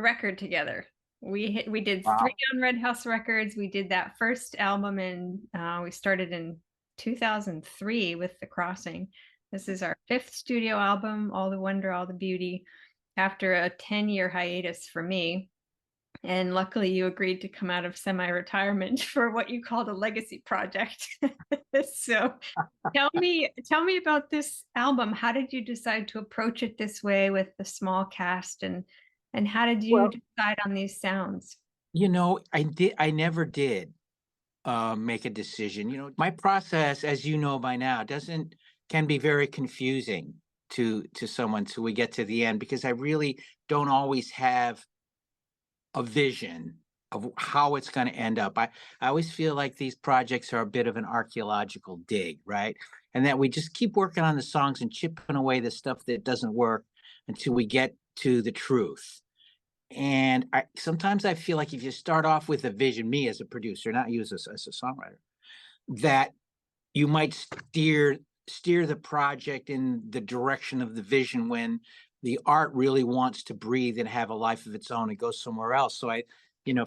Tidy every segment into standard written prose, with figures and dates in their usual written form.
record together. We did three Wow. on Red House Records. We did that first album, and we started in 2003 with The Crossing. This is our fifth studio album, All the Wonder, All the Beauty, after a 10-year hiatus for me. And luckily you agreed to come out of semi-retirement for what you called a legacy project. So tell me about this album. How did you decide to approach it this way with the small cast, and how did you Well, decide on these sounds? I never did make a decision. My process, as you know by now, doesn't can be very confusing to someone till we get to the end because I really don't always have a vision of how it's going to end up. I always feel like these projects are a bit of an archaeological dig, right? And that we just keep working on the songs and chipping away the stuff that doesn't work until we get to the truth. And sometimes I feel like if you start off with a vision, me as a producer, not you as a songwriter, that you might steer the project in the direction of the vision when the art really wants to breathe and have a life of its own and go somewhere else. So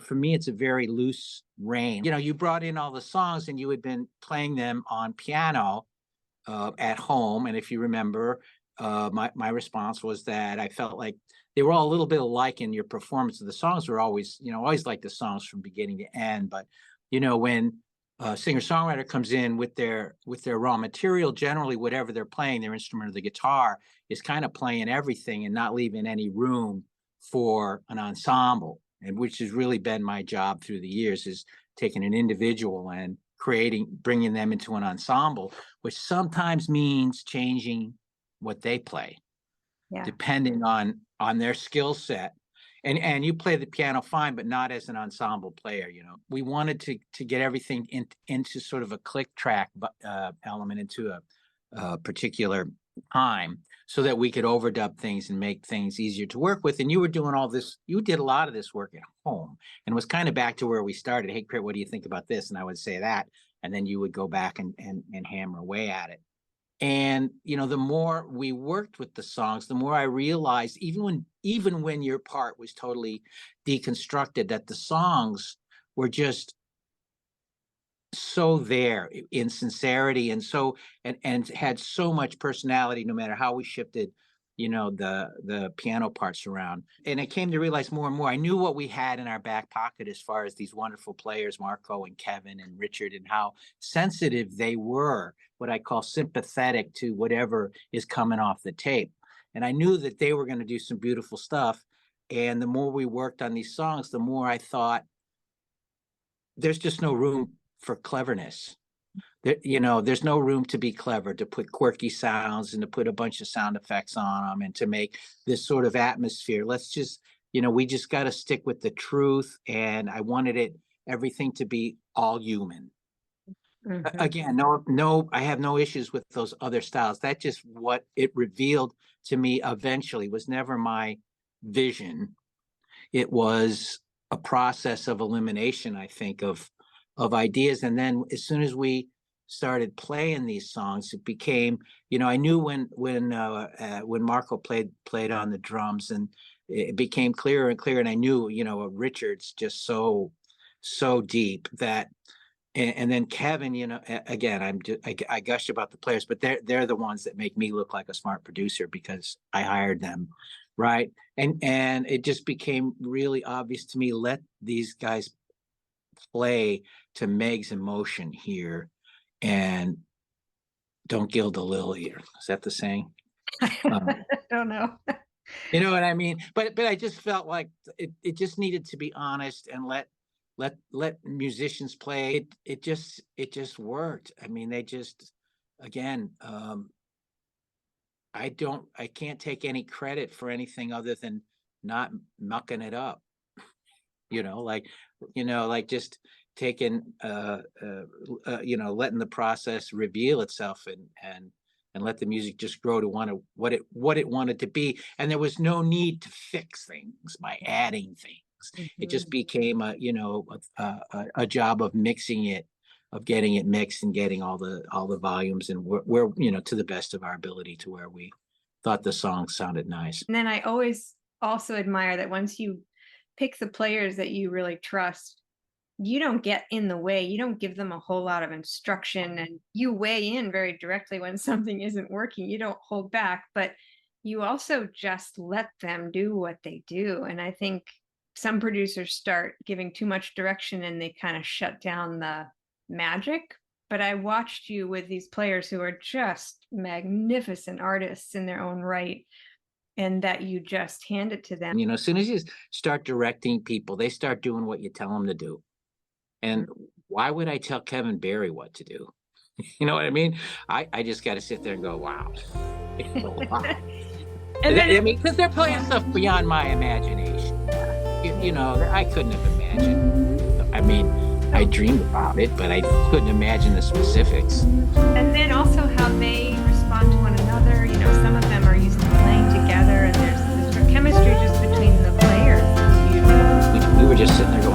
for me, it's a very loose rein. You brought in all the songs and you had been playing them on piano at home. And if you remember, my response was that I felt like they were all a little bit alike in your performance. The songs were always like the songs from beginning to end. But when a singer songwriter comes in with their raw material, generally whatever they're playing, their instrument or the guitar is kind of playing everything and not leaving any room for an ensemble. And which has really been my job through the years, is taking an individual and bringing them into an ensemble, which sometimes means changing what they play, Yeah. depending on their skill set. And you play the piano fine, but not as an ensemble player. We wanted to get everything into sort of a click track element into a particular time so that we could overdub things and make things easier to work with. And you were doing all this, you did a lot of this work at home, and it was kind of back to where we started. Hey, Crit, what do you think about this? And I would say that, and then you would go back and hammer away at it. And the more we worked with the songs, the more I realized, even when your part was totally deconstructed, that the songs were just so there in sincerity, and had so much personality, no matter how we shifted the piano parts around. And I came to realize more and more, I knew what we had in our back pocket as far as these wonderful players, Marco and Kevin and Richard, and how sensitive they were, what I call sympathetic to whatever is coming off the tape. And I knew that they were going to do some beautiful stuff. And the more we worked on these songs, the more I thought, there's just no room for cleverness. There's no room to be clever, to put quirky sounds and to put a bunch of sound effects on them and to make this sort of atmosphere. Let's just, we just got to stick with the truth. And I wanted everything to be all human. Mhm. Again, no, I have no issues with those other styles. That's just what it revealed to me eventually. Was never my vision. It was a process of elimination, I think, of ideas. And then as soon as we started playing these songs, it became, I knew when Marco played on the drums, and it became clearer and clearer. And I knew, Richard's just so deep that, and then Kevin, again, I gush about the players, but they're the ones that make me look like a smart producer because I hired them, right? And it just became really obvious to me, let these guys play to Meg's emotion here, and don't gild the lily. Is that the saying? I don't know. You know what I mean? But I just felt like it just needed to be honest and let musicians play. It just worked. I mean, they just, again, I can't take any credit for anything other than not mucking it up. Like, like just taking letting the process reveal itself, and let the music just grow to what it wanted to be. And there was no need to fix things by adding things. It Mhm. just became a job of mixing it, of getting it mixed and getting all the volumes, and where to the best of our ability, to where we thought the song sounded nice. And then I always also admire that once you pick the players that you really trust. You don't get in the way. You don't give them a whole lot of instruction, and you weigh in very directly when something isn't working. You don't hold back, but you also just let them do what they do. And I think some producers start giving too much direction and they kind of shut down the magic. But I watched you with these players who are just magnificent artists in their own right, and that you just hand it to them. As soon as you start directing people, they start doing what you tell them to do. And why would I tell Kevin Barry what to do? You know what I mean? I just got to sit there and go, wow. Wow. And then, because they're playing stuff beyond my imagination. I couldn't have imagined. I mean, I dreamed about it, but I couldn't imagine the specifics. And then also how they respond to one another. Some of them are used to playing together, and there's chemistry just between the players. We were just sitting there